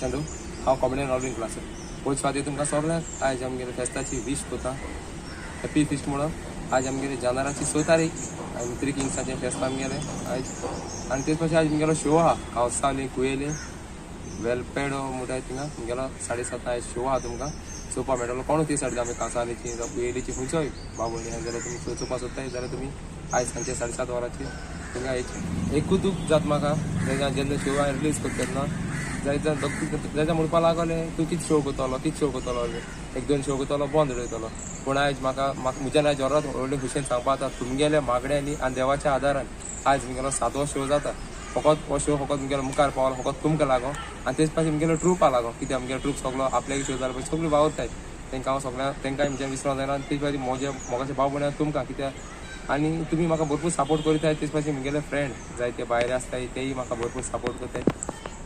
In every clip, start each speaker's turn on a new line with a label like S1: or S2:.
S1: चंदू हांव comedian Alwin class पोच फावटी तुमकां सगळ्यांक आयज आमगेले फेस्ताची वीश कोता हॅपी फिस्ट म्हणून आज आमगेले जानाराची 6 तारीख आनी 3 किंग्साचें फेस्त आमगेलें आयज आनी तेच भाशेन आयज मुगेलो शो आहा कावसावली कुयेली वेलपेडो म्हणटा थिंगा मुगेलो 7:30 आयज शो आहा तुमकां चोवपा मेळटलो कोण ती सायडीन आमी कांसावलेची जावं कुयेलीची खंयचोय बाबोळी जाल्यार तुमी चोवपा सोदताय जाल्यार तुमी आयज सांजचे 7:30 वरांचेर थिंगा एकूच दूख जाता म्हाका जेन्ना शो हांवें रिलीज करता तेन्ना जायच्या म्हणपा लागले तूं कितें शो करतलो एक दोन शो करतलो बंद उडयतलो पूण आयज म्हाका म्हज्यान आयज जोरात व्हडले खुशेन सांगपा जाता तुमगेल्या मागण्यांनी आनी देवाच्या आदारान आयज मुगेलो 7वो शो जाता फकत हो शो फकत मुगेलो मुखार पावलो फकत तुमकां लागो आनी तेच पासून मुगेलो ट्रूपा लागो कित्याक मुगेलो ट्रूप सगळो आपल्याक शो जालो पळय सगळीं वावरताय तांकां हांव सगळ्यांक तांकां म्हज्या विसरोंक जायना आनी तेच भाशेन मोगाचे भाव भयण तुमकां कित्याक आनी तुमी म्हाका भरपूर सपोर्ट करताय तेच भाशेन मुगेले फ्रेंड जायते भायर आसताय तेय म्हाका भरपूर सपोर्ट करताय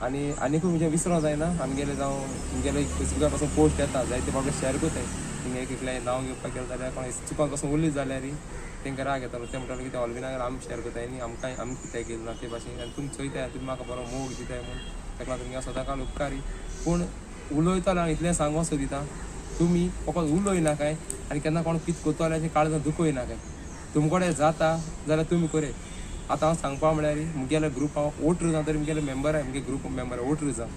S1: आनी म्हणजे विसरोंक जायना आमगेले जावं मुगेले फेसबुका पासून पोस्ट येता जायते बाबडे शेअर करताय थिंगा एकलें नांव घेवपाक गेलें जाल्यार कोण चुकोन पासून उरली जाल्यार तांकां राग येतालो ते म्हणटालो कितें ऑलविनाक आमी शेअर करताय न्ही आमी कितें केलें ना ते भाशेन आनी तुमी चोयताय तुमी म्हाका बरो मोग दिताय म्हूण ताका लागून तुमकां सदांकाळ उपकारी पूण उलयतालो हांव इतलें सांगो सोदिता तुमी फकत उलय नाकाय आनी केन्ना कोण कितें करतलो हाचें काळजां दुखय नाकाय तुमचे कडेन जाता जाल्यार तुमी करे आतां हांव सांगपा म्हळ्यार मुगेले ग्रूप हांव 8 जाण तरी मुगेले मेंबर आहाय मुगे ग्रूप मेंबर 8 जाण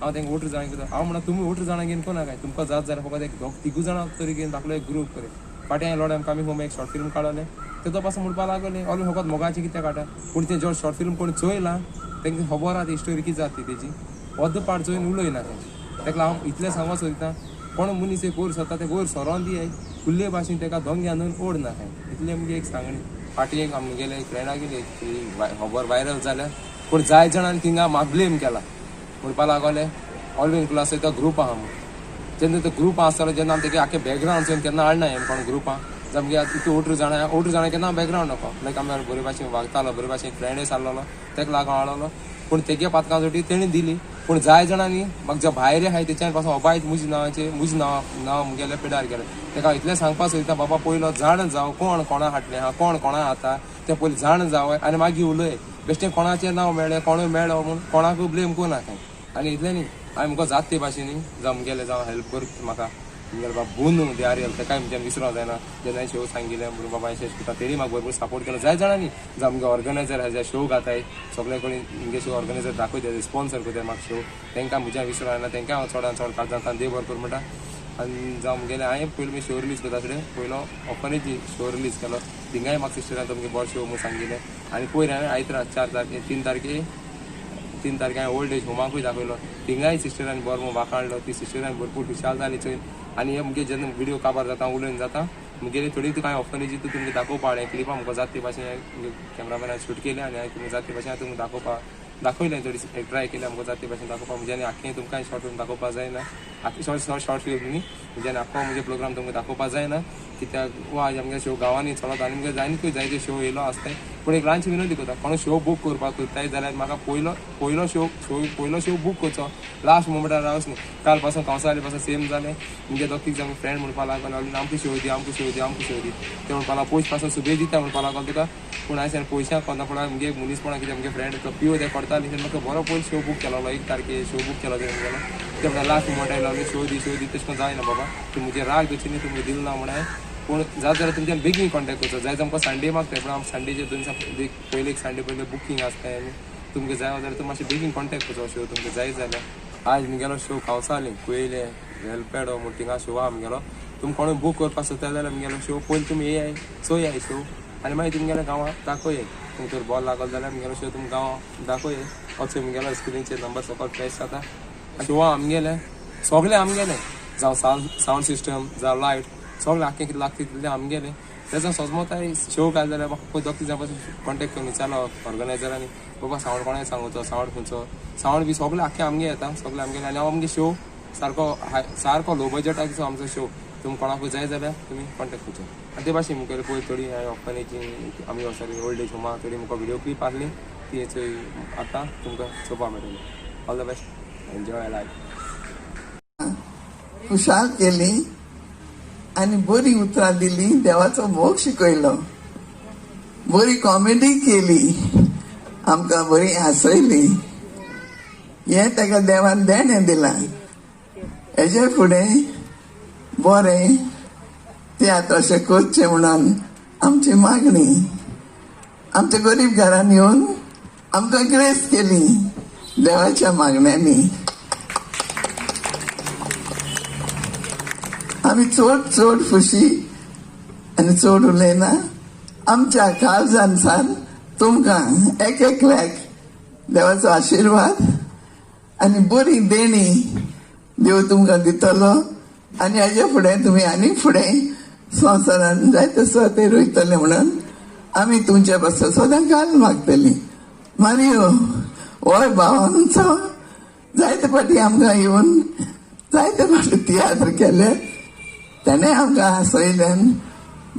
S1: हांव तांकां 8 जाणांक करता हांव म्हणटा तुमी 8 जाणां घेवन कोणाकाय तुमकां जात जाल्यार फकत एक 3 जाणां तरी घेवन धाकलो एक ग्रूप करे फाटीं हांवें लोड्यां आमी होम एक शॉर्ट फिल्म काडलें तेजो पासून म्हणपा लागले ऑलवे फकत मोगाचें कितें काडटा पूण तें जो शॉर्ट फिल्म कोण चोयलां तांकां खबर आहा ती स्टोरी कितें जाता तेजी अर्द पार्ट चोयन उलय ना ताका हांव इतलें सांगो सोदतां कोण मनीस एक वयर सरता तें वयर सरोन दियाय कुल्ले भाशेन ताका दोंगे आनून ओड नाकाय इतलें मुगे एक सांगणी फाटीं एक आमगेले फ्रेंडां गेली खबर व्हायरल जाल्या पूण जाय जाणांनी थिंगा म्हाका ब्लेम केला म्हणपा लागले ऑलवेन क्लास तो ग्रूप आहा म्हूण जेन्ना तो ग्रूप आसतालो जेन्ना आमी तेगे आख्खे बॅकग्रावंड चोवन केन्ना हाडना हें कोण ग्रुपां आमगे इतू 8 जाणां केन्ना बॅकग्रावंड नको लायक आमी बरे भाशेन वागतालो बरे भाशेन फ्रेंडूय सारलो तेका लागून हाडलो पूण तेगे पातकां जोटी तेणी दिली पूण जाय जाणांनी म्हाका जे भायर आहाय तेच्यान पासून अबायत म्हजें नांव मुगेलें पिडार केलें तेका इतलें सांगपा सोदिता बाबा पयलो जाण जावं कोण कोणा हाडलें आहा कोण कोणा आता तें पयलीं जाण जावं आनी मागीर उलय बेश्टें कोणाचें नांव मेळ्ळें कोणूय मेळ्ळो म्हूण कोणाकूय ब्लेम कोनाकाय आनी इतलें न्ही हांवें मुगो जात ते भाशेनी जावं मुगेलें जावं हेल्प कर म्हाका मुगेले बाबा बून दियारियल तेकाय म्हज्यान विसरोंक जायना जेन्ना शो सांगिल्लें म्हणून बाबा अशें करता तेणी म्हाका भरपूर सपोर्ट केलो जाय जाणांनी जावं मुगे ऑर्गनायझर हेजे शो घाताय सगळे कडेन मुगे शो ऑर्गनायझर दाखयताय स्पॉन्सर करताय म्हाका शो तांकां म्हज्यान विसरोंक जायना तांकां हांव चडांत चड काळजांतल्यान देव बरें कर म्हणटा आनी जावं मुगेलें हांवें पयलीं शो रिलीज करता फुडें पयलो ऑफनेज शो रिलीज केलो थिंगाय म्हाका सिस्टरान तुमगे बरो शो म्हणून सांगिल्लें आनी पयर हांवें आयतारा 3 तारखे हांवें ओल्ड एज होमाकूय दाखयलो थिंगाय सिस्टरान बरो म्हणून वाखाणलो ती सिस्टरान भरपूर खुशाल जाली चोय आनी हे मुगे जेन्ना व्हिडिओ काबार जाता उलयन जाता मुगेली थोडी तुका हांवें ऑफनेजी तुमकां दाखोवपा हाडलें क्लिपां म्हाका जात ते भाशेन कॅमेरामॅनान शूट केलें आनी हांवें तुमकां जात ते भाशेन तुमकां दाखयलें थोडी ट्राय केलें म्हाका जात ते भाशेन दाखोवपा म्हणजे आनी आख्खें तुमकां शॉर्ट फिल्म दाखोवपा जायना आख्खी शॉर्ट फिल्म न्ही म्हणजे आख्खो म्हणजे प्रोग्राम तुमकां दाखोवपा जायना कित्याक वो आज आमगे शो गांवांनी चलता आनी मुगे जायनीकूय जायते शो येयलो आसताय पूण एक ल्हानशी विनंती करता कोण शो बूक करपाक करताय जाल्यार म्हाका पयलो शो बूक करचो लास्ट मोमेंटार रावस न्ही काल पासून कंसावली पासून सेम जालें मुगे दोग तीग जाण फ्रेंड म्हणपा लागलो आमकां शो दी ते म्हणपा लागलो पयस पासून सुबेज दिता म्हणपा लागलो तुका पूण हांवें पयशां कोन्ना पडा मुगे मनीसपणां कितें मुगे फ्रेंड तो पिओ ते करताली तेन्ना म्हाका बरो पयस शो बूक केलो 1 तारखे शो बूक केलो तेणें ते म्हणटा लास्ट मोमेंट आयलो शो दी तशें करून जायना बाबा तूं म्हजे राग दिवची न्ही तुमगे दिल ना म्हणाय पूण जाता जाल्यार तुमच्यान बेगीन कॉन्टॅक्ट करचो जाय आमकां संडे मागताय पूण आमकां संडेचे 2 दीस पयलीं एक संडे पयलीं बुकींग आसताय आनी तुमकां जाय जाल्यार तुमी मातशें बेगीन कॉन्टॅक्ट करचो शो तुमकां जाय जाल्यार आयज मुगेलो शो कावसावली कुयेले वेलपेडो म्हूण थिंगा शो आहा मुगेलो तुमी कोणूय बूक करपाक सोदता जाल्यार मुगेलो शो पयलीं तुमी येयाय चोयाय शो आनी मागीर तुमगेल्या गांवांत दाखोयाय तुमकां बॉल लागलो जाल्यार मुगेलो शो तुमकां गांवांत दाखोयाय असो मुगेलो स्क्रिनीचेर नंबर सकयल फ्लॅश जाता शो आमगेले सगळे आमगेले जावं सावंड सिस्टम जावं लायट सगळें आख्खें कितें लागता तितलें आमगेलें तेजो सोजमोताय शो घाल जाल्यार म्हाका पळय 2 जाण पासून कॉन्टॅक्ट करून विचारलो ऑर्गनायझरांनी बाबा सावंड कोणाक सांगूचो सावंड खंयचो सावंड बी सगळें आख्खें आमगे येता सगळें आमगेलें आनी हांव आमगे शो सारको लो बजटाचो आमचो शो तुमकां कोणाकूय जाय जाल्यार तुमी कॉन्टॅक्ट करचो आनी ते भाशेन मुखेल पळय थोडी हांवें ऑफनेजी आमी वर्सांनी ओल्ड एज होमा थोडी म्हाका व्हिडिओ क्लिप आहली ती चोय आतां तुमकां चोवपा मेळटली all the best enjoy life
S2: खुशाल केली आनी बरी उतरां दिली देवाचो मोग शिकयलो बरी कॉमेडी केली आमकां बरी हांसयली हे ताका देवान देणें दिलां. हेजे फुडें बरें तियात्र अशें करचें म्हणून आमची मागणी. आमच्या गरीब घरान येवन आमकां ग्रेस केली देवाच्या मागण्यांनी. आमी चड चड खुशी आनी चड उलयना. आमच्या काळजांसान तुमकां एक एकल्याक देवाचो आशिर्वाद आनी बरी देणी देव तुमकां दितलो. आनी हेजे फुडें तुमी आनी फुडें संवसारान जायते सुवातेर वयतले म्हणून आमी तुमचे पासून सदां काल मागतली. मारियो होय भावांचो जायते फाटी आमकां येवन जायते फाटी तियात्र केले. ताणें आमकां हांसयल्यान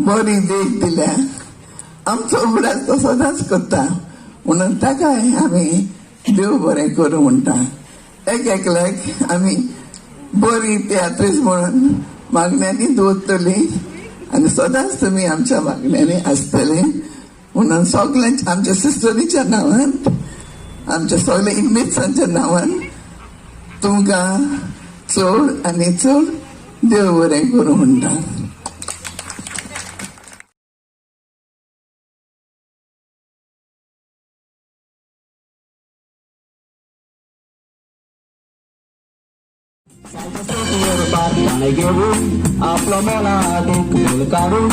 S2: बरी देख दिल्या. आमचो उगडास तो सदांच करता म्हणून ताकाय आमी देव बरें करूं म्हणटा. एक एकल्याक आमी बरी तियात्रीस म्हणून मागण्यांनी दवरतली आनी सदांच तुमी आमच्या मागण्यांनी आसतली म्हणून सगळ्यांच्या आमच्या सिस्टरीच्या नांवान आमच्या सगळ्या इन्मेट्सांच्या नांवान तुमकां चड आनी चड देव बरें करूं म्हणटा.
S3: ताणे घेऊन आपलो मोलात एक बोल काढून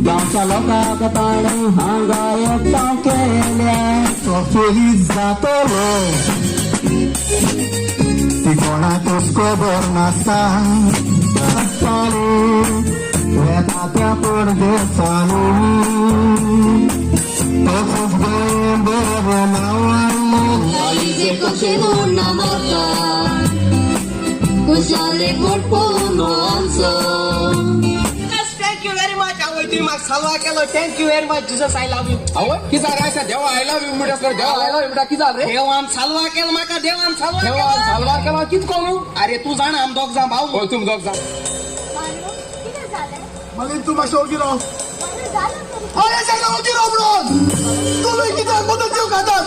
S3: गावच्या लोकांक ताणे हांगा एकठांय केल्या. तो फेरीत जातलो ती कोणाकूच खबर नासता. चालू येता त्या पडदे चालू तसंच गोंय बरोबर नावांनी
S4: कशें म्हूण नामाता कुशाले पोटपोनो आमचो.
S5: Thank you very much. आवय तुम्ही म्हाका साल्वा केलो. Thank you very much. Jesus I love you.
S1: आवय किती जालें आसा देवा आय लव्ह यू म्हणटा देवा आय लव्ह यू म्हणटा किती जालें रे.
S5: देवान साल्वा केलो म्हाका. देवान साल्वा
S1: देवा
S5: केलो.
S1: सालवार केला कित कोणू.
S5: अरे तू जाण आम दोग जाण भाऊ.
S1: होय तुम दोग जा.
S6: मागीर तू मातशें ओगी राव. अरे सायडा ओगी राव म्हणून तुमी कित्याक मदत जीव खातात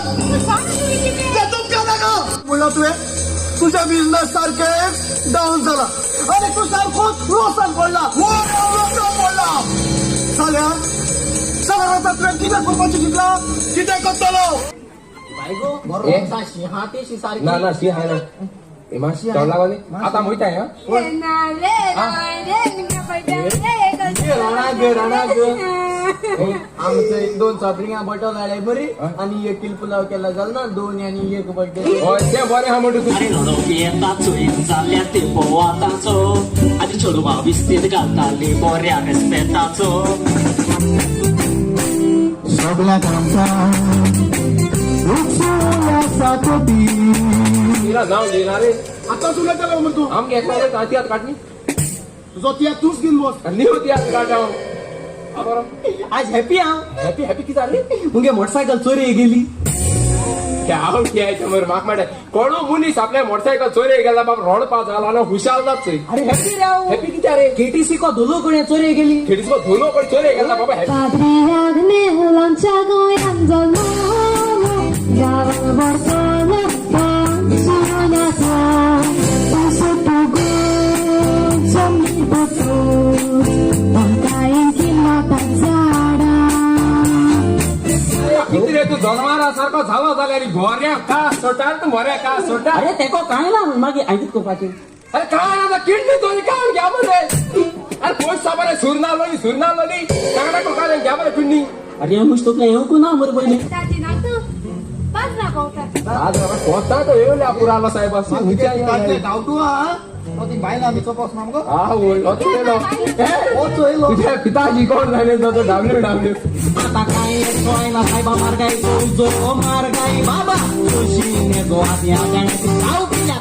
S6: तें तुमकां नाका म्हणला तुवें. तुझ्या बिझनेस सारखे डाऊन झाला आणि तू सारखोच लॉसान पडला. पडला जाल्या सगळ्या आता तुवें कितें करपाचें चिंतला कितें करतलो.
S1: ना ना शी हाय ना ए माशी तळला वाली आता मोयताय हा.
S3: आमचं एक 2 सापरिंगां बटल हाडले बरी आणि 1 किल पुलाव केला जाल ना 2 आणि 1 बर्थडे.
S1: होय ते बरें हा म्हणटा तूं.
S7: अरे रडोक येताचो एक जाल्या ते पोवाताचो आनी चेडवा विस्तीत घालताली बऱ्या रेस्पेताचो.
S3: सगळ्याक आमकां साकोटी
S1: तिला नाव घेणार रे.
S6: आता तुला केलं मग तू
S1: आमगे एकला ताती आत काढणी
S6: तुझो त्या तूच घेऊन बस.
S1: न्यू ती आत काढाव.
S3: आज हॅपी हा.
S1: हॅपी हॅपी किती जाली
S3: मुगे मोटरसायकल चोरी गेली.
S1: हांव खेळायचें मरे म्हाका म्हणटा कोणू मनीस आपल्या मोटरसायकल चोरी गेला बाबा रोडपा जाला ना हुशाल जात
S3: अरे हॅपी राव.
S1: हॅपी कित्या रे.
S3: केटीसी को धुलो कोणी चोरी गेली.
S1: खिडीचो धुलो पण चोरी गेला बाबा हॅपी.
S4: पाद्रियाक नेहलांच्या गोंयान जल्लो गांवां बरसलो सुनाचा सुटू गो जमनी बसून पंकायेंची मोटार झाडां.
S1: किती रे तू जनावरा सारको झालो जाल्यार गोऱ्या का सोटार तू मोऱ्या का सोटा.
S3: अरे तेको काय ना मागीर आयतीत करपाचें.
S1: अरे काय ना किडनी चोरी काय घ्या मरे. अरे पोस्ट साबरे सुरनालोनी कांगडा को काय घ्या मरे किडनी.
S3: अरे मुश तोकले येवकू ना मरे पयलीं.
S4: ताजी ना तू पाच ना पावता.
S1: आज बाबा कोणता तो येवल्या पुरालो साहेब असं
S6: धांवतू हा ती बायला आमी चोपास ना मगो.
S1: हा होय तुझ्या पिताजी कोण झाले तो डावले
S3: आता काय सोयला साहेबा मार्गाय जो मार्गाय बाबा जोशीने जो आत्या गाण्याची गाव केल्या